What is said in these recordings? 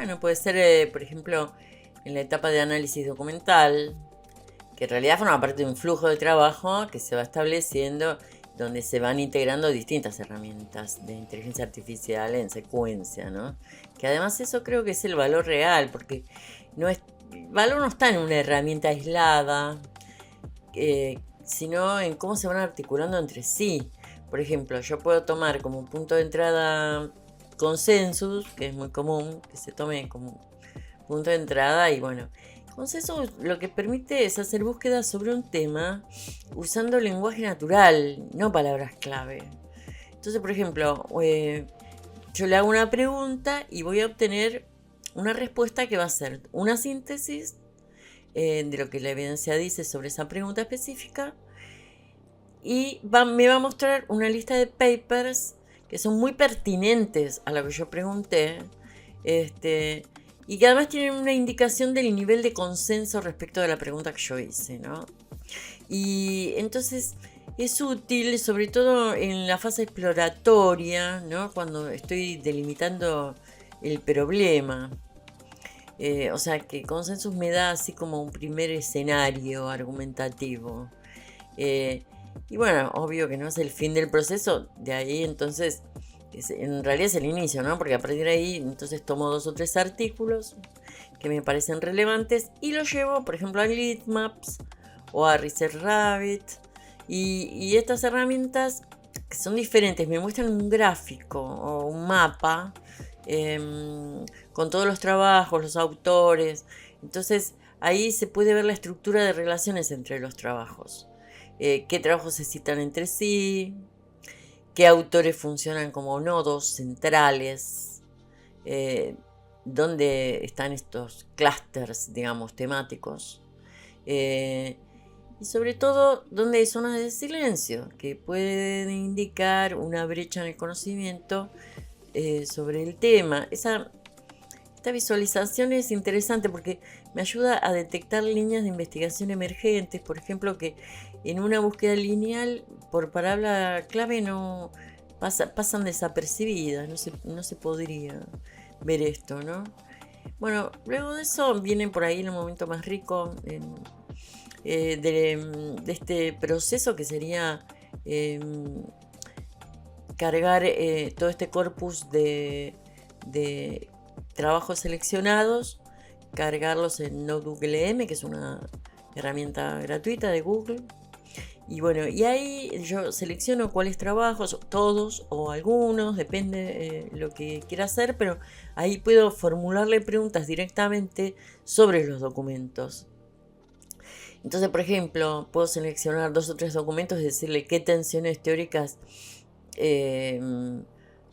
bueno, puede ser, por ejemplo, en la etapa de análisis documental, que en realidad forma parte de un flujo de trabajo que se va estableciendo, donde se van integrando distintas herramientas de inteligencia artificial en secuencia, ¿no? Que además eso creo que es el valor real, porque el valor no está en una herramienta aislada, sino en cómo se van articulando entre sí. Por ejemplo, yo puedo tomar como punto de entrada Consensus, que es muy común que se tome como punto de entrada, y bueno, Consensus lo que permite es hacer búsquedas sobre un tema usando lenguaje natural, no palabras clave. Entonces, por ejemplo, yo le hago una pregunta y voy a obtener una respuesta que va a ser una síntesis de lo que la evidencia dice sobre esa pregunta específica, y me va a mostrar una lista de papers que son muy pertinentes a lo que yo pregunté, y que además tienen una indicación del nivel de consenso respecto de la pregunta que yo hice, ¿no? Y entonces es útil, sobre todo en la fase exploratoria, ¿no? Cuando estoy delimitando el problema. O sea que Consensus me da así como un primer escenario argumentativo. Y bueno, obvio que no es el fin del proceso, de ahí entonces, en realidad es el inicio, ¿no? Porque a partir de ahí entonces tomo 2 o 3 artículos que me parecen relevantes y los llevo, por ejemplo, a Litmaps o a Research Rabbit, y estas herramientas que son diferentes me muestran un gráfico o un mapa con todos los trabajos, los autores. Entonces ahí se puede ver la estructura de relaciones entre los trabajos, qué trabajos se citan entre sí, qué autores funcionan como nodos centrales, dónde están estos clústeres, digamos, temáticos, y sobre todo dónde hay zonas de silencio que pueden indicar una brecha en el conocimiento sobre el tema. Esta visualización es interesante porque me ayuda a detectar líneas de investigación emergentes, por ejemplo, que en una búsqueda lineal por palabra clave no pasan desapercibidas, no se podría ver esto, ¿no? Bueno, luego de eso viene por ahí el momento más rico de este proceso, que sería cargar todo este corpus de trabajos seleccionados, cargarlos en NodeWLM, que es una herramienta gratuita de Google. Y bueno, y ahí yo selecciono cuáles trabajos, todos o algunos, depende lo que quiera hacer, pero ahí puedo formularle preguntas directamente sobre los documentos. Entonces, por ejemplo, puedo seleccionar 2 o 3 documentos y decirle qué tensiones teóricas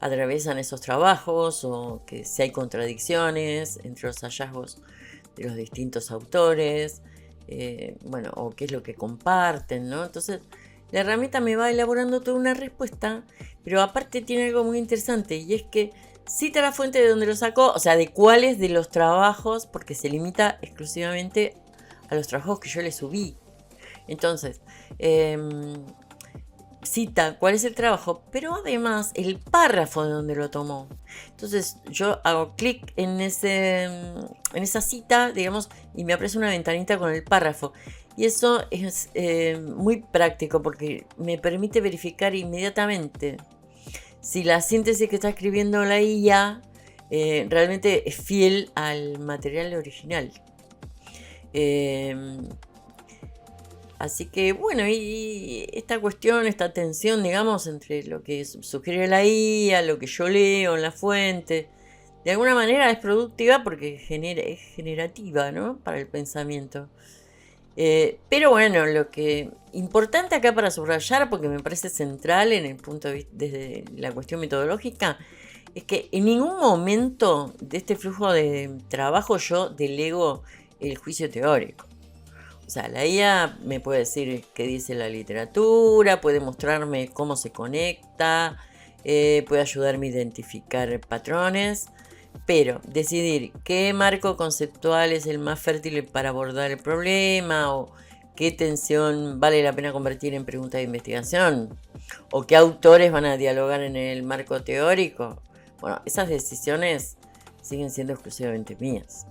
atraviesan esos trabajos, o que si hay contradicciones entre los hallazgos de los distintos autores, bueno, o qué es lo que comparten, ¿no? Entonces, la herramienta me va elaborando toda una respuesta, pero aparte tiene algo muy interesante, y es que cita la fuente de donde lo sacó, o sea, de cuáles de los trabajos, porque se limita exclusivamente a los trabajos que yo le subí. Entonces, cita cuál es el trabajo, pero además el párrafo de donde lo tomó. Entonces yo hago clic en esa cita, digamos, y me aparece una ventanita con el párrafo. Y eso es muy práctico porque me permite verificar inmediatamente si la síntesis que está escribiendo la IA realmente es fiel al material original. Así que bueno, y esta cuestión, esta tensión, digamos, entre lo que sugiere la IA, lo que yo leo en la fuente, de alguna manera es productiva porque es generativa, ¿no? Para el pensamiento. Pero bueno, lo que importante acá para subrayar, porque me parece central en el punto de vista desde la cuestión metodológica, es que en ningún momento de este flujo de trabajo yo delego el juicio teórico. O sea, la IA me puede decir qué dice la literatura, puede mostrarme cómo se conecta, puede ayudarme a identificar patrones, pero decidir qué marco conceptual es el más fértil para abordar el problema, o qué tensión vale la pena convertir en pregunta de investigación, o qué autores van a dialogar en el marco teórico, bueno, esas decisiones siguen siendo exclusivamente mías.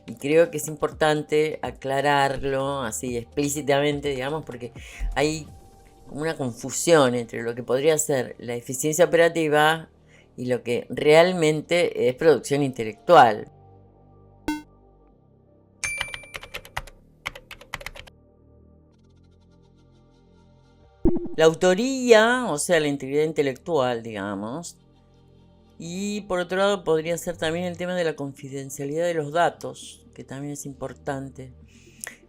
Y creo que es importante aclararlo así explícitamente, digamos, porque hay como una confusión entre lo que podría ser la eficiencia operativa y lo que realmente es producción intelectual. La autoría, o sea, la integridad intelectual, digamos. Y por otro lado podría ser también el tema de la confidencialidad de los datos, que también es importante.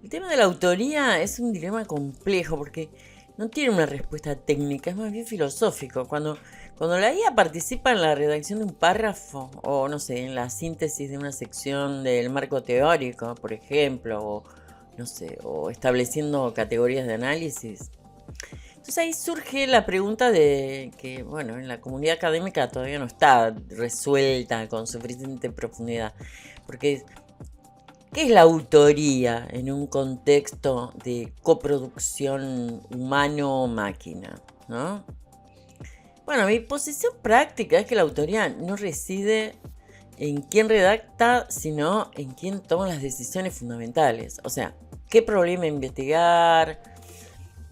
El tema de la autoría es un dilema complejo porque no tiene una respuesta técnica, es más bien filosófico. Cuando la IA participa en la redacción de un párrafo, o no sé, en la síntesis de una sección del marco teórico, por ejemplo, o no sé, o estableciendo categorías de análisis. Entonces ahí surge la pregunta de que, bueno, en la comunidad académica todavía no está resuelta con suficiente profundidad. Porque, ¿qué es la autoría en un contexto de coproducción humano-máquina? ¿No? Bueno, mi posición práctica es que la autoría no reside en quién redacta, sino en quién toma las decisiones fundamentales. O sea, qué problema investigar,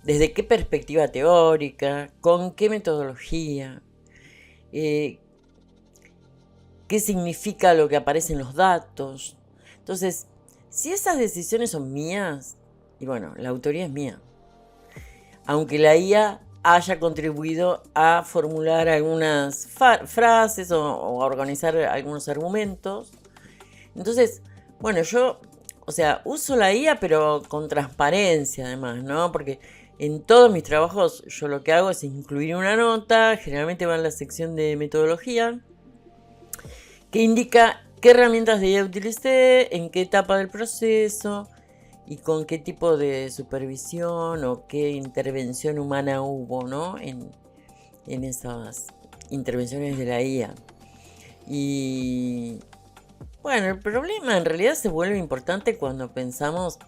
desde qué perspectiva teórica, con qué metodología, qué significa lo que aparece en los datos. Entonces, si esas decisiones son mías, y bueno, la autoría es mía, aunque la IA haya contribuido a formular algunas frases o a organizar algunos argumentos. Entonces, bueno, yo, o sea, uso la IA pero con transparencia además, ¿no? Porque en todos mis trabajos yo lo que hago es incluir una nota, generalmente va en la sección de metodología, que indica qué herramientas de IA utilicé, en qué etapa del proceso y con qué tipo de supervisión o qué intervención humana hubo, ¿no? En esas intervenciones de la IA. Y bueno, el problema en realidad se vuelve importante cuando pensamos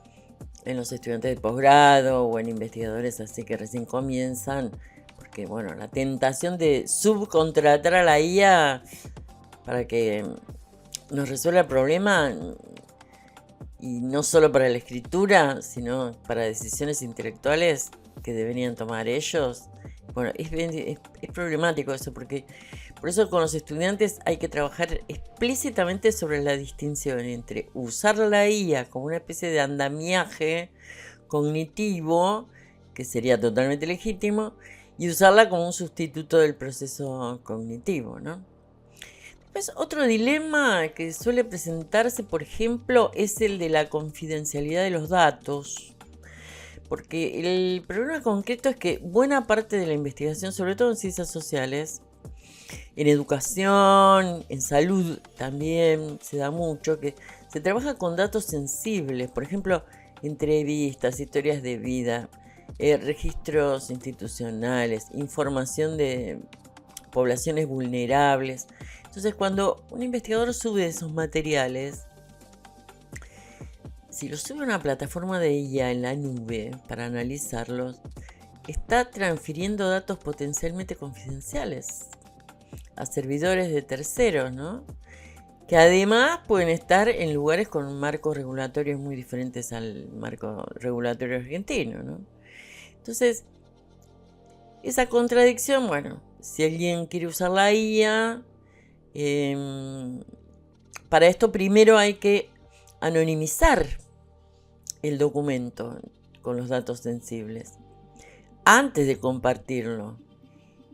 en los estudiantes de posgrado o en investigadores así que recién comienzan, porque bueno, la tentación de subcontratar a la IA para que nos resuelva el problema, y no solo para la escritura, sino para decisiones intelectuales que deberían tomar ellos. Bueno, es problemático eso, porque por eso con los estudiantes hay que trabajar explícitamente sobre la distinción entre usar la IA como una especie de andamiaje cognitivo, que sería totalmente legítimo, y usarla como un sustituto del proceso cognitivo, ¿no? Pues otro dilema que suele presentarse, por ejemplo, es el de la confidencialidad de los datos. Porque el problema concreto es que buena parte de la investigación, sobre todo en ciencias sociales, en educación, en salud también se da mucho, que se trabaja con datos sensibles, por ejemplo, entrevistas, historias de vida, registros institucionales, información de poblaciones vulnerables. Entonces, cuando un investigador sube esos materiales, si los sube a una plataforma de IA en la nube para analizarlos, está transfiriendo datos potencialmente confidenciales a servidores de terceros, ¿no? Que además pueden estar en lugares con marcos regulatorios muy diferentes al marco regulatorio argentino, ¿no? Entonces, esa contradicción, bueno, si alguien quiere usar la IA, para esto primero hay que anonimizar el documento con los datos sensibles antes de compartirlo.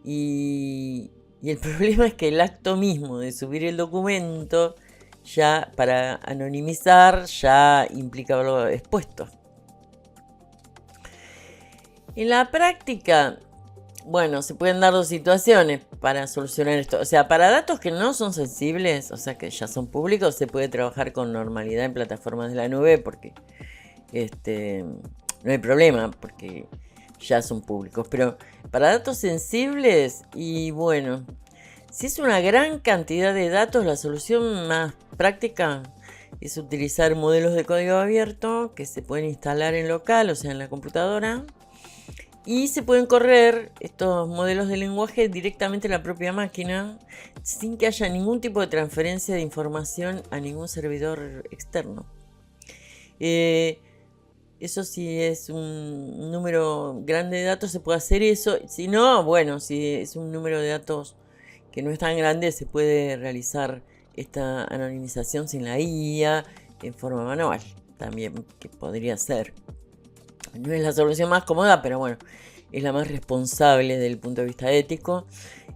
Y el problema es que el acto mismo de subir el documento, ya para anonimizar, ya implica haberlo expuesto. En la práctica, bueno, se pueden dar dos situaciones para solucionar esto. O sea, para datos que no son sensibles, o sea, que ya son públicos, se puede trabajar con normalidad en plataformas de la nube porque no hay problema, porque ya son públicos. Pero para datos sensibles, y bueno, si es una gran cantidad de datos, la solución más práctica es utilizar modelos de código abierto que se pueden instalar en local, o sea, en la computadora, Y se pueden correr estos modelos de lenguaje directamente en la propia máquina sin que haya ningún tipo de transferencia de información a ningún servidor externo. Eso si es un número grande de datos se puede hacer eso. Si no, bueno, si es un número de datos que no es tan grande, se puede realizar esta anonimización sin la IA en forma manual. También que podría ser. No es la solución más cómoda, pero bueno, es la más responsable desde el punto de vista ético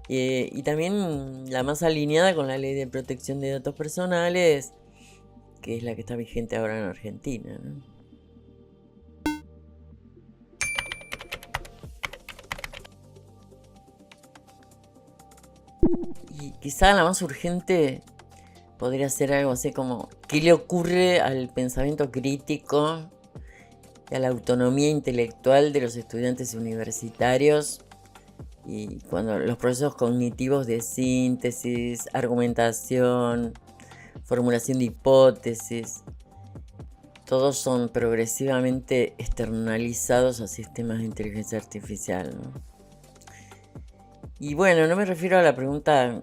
y también la más alineada con la ley de protección de datos personales, que es la que está vigente ahora en Argentina, ¿no? Y quizá la más urgente podría ser algo así como, ¿qué le ocurre al pensamiento crítico y a la autonomía intelectual de los estudiantes universitarios y cuando los procesos cognitivos de síntesis, argumentación, formulación de hipótesis, todos son progresivamente externalizados a sistemas de inteligencia artificial, ¿no? Y bueno, no me refiero a la pregunta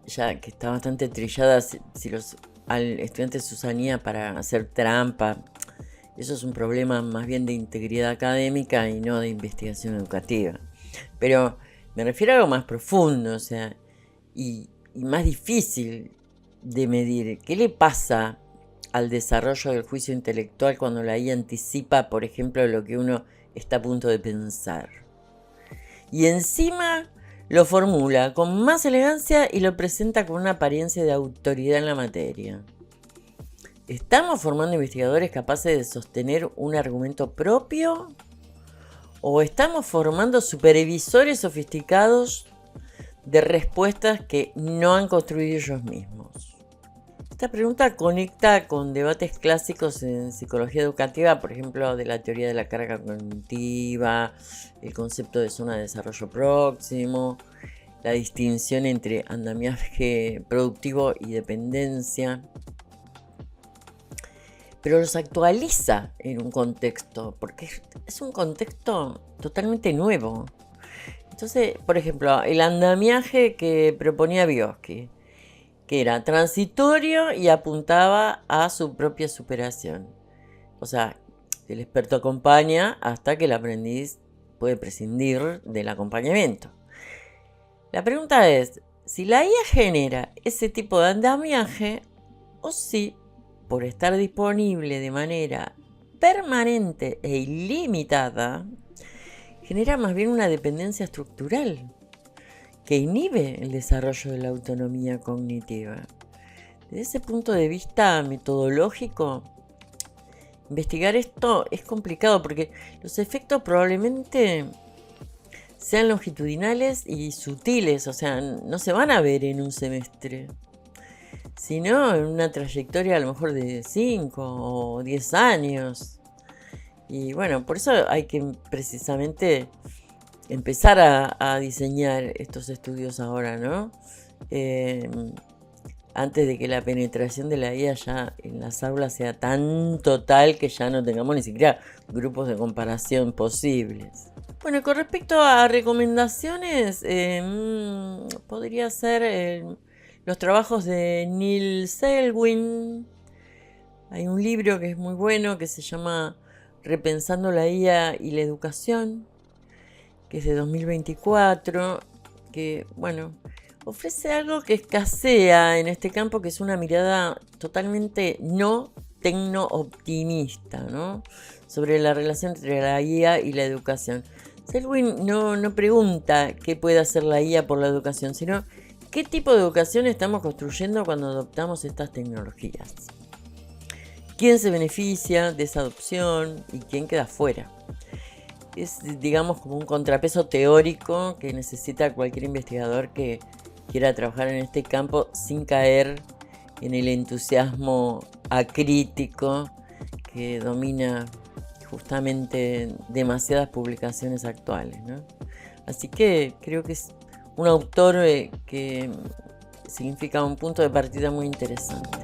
ya que está bastante trillada, si los estudiantes se usaría para hacer trampa. Eso es un problema más bien de integridad académica y no de investigación educativa. Pero me refiero a algo más profundo, o sea, y más difícil de medir. ¿Qué le pasa al desarrollo del juicio intelectual cuando la IA anticipa, por ejemplo, lo que uno está a punto de pensar? Y encima lo formula con más elegancia y lo presenta con una apariencia de autoridad en la materia. ¿Estamos formando investigadores capaces de sostener un argumento propio? ¿O estamos formando supervisores sofisticados de respuestas que no han construido ellos mismos? Esta pregunta conecta con debates clásicos en psicología educativa, por ejemplo, de la teoría de la carga cognitiva, el concepto de zona de desarrollo próximo, la distinción entre andamiaje productivo y dependencia. Pero los actualiza en un contexto, porque es un contexto totalmente nuevo. Entonces, por ejemplo, el andamiaje que proponía Vygotsky, que era transitorio y apuntaba a su propia superación. O sea, el experto acompaña hasta que el aprendiz puede prescindir del acompañamiento. La pregunta es, si la IA genera ese tipo de andamiaje o si, por estar disponible de manera permanente e ilimitada, genera más bien una dependencia estructural que inhibe el desarrollo de la autonomía cognitiva. Desde ese punto de vista metodológico, investigar esto es complicado porque los efectos probablemente sean longitudinales y sutiles, o sea, no se van a ver en un semestre, sino en una trayectoria a lo mejor de 5 o 10 años. Y bueno, por eso hay que precisamente empezar a diseñar estos estudios ahora, ¿no? Antes de que la penetración de la IA ya en las aulas sea tan total que ya no tengamos ni siquiera grupos de comparación posibles. Bueno, con respecto a recomendaciones, podría ser los trabajos de Neil Selwyn. Hay un libro que es muy bueno que se llama Repensando la IA y la educación, que es de 2024, que, bueno, ofrece algo que escasea en este campo, que es una mirada totalmente no tecno-optimista, ¿no? Sobre la relación entre la IA y la educación. Selwyn no pregunta qué puede hacer la IA por la educación, sino qué tipo de educación estamos construyendo cuando adoptamos estas tecnologías. ¿Quién se beneficia de esa adopción y quién queda fuera? Es, digamos, como un contrapeso teórico que necesita cualquier investigador que quiera trabajar en este campo sin caer en el entusiasmo acrítico que domina justamente demasiadas publicaciones actuales, ¿no? Así que creo que es un autor que significa un punto de partida muy interesante.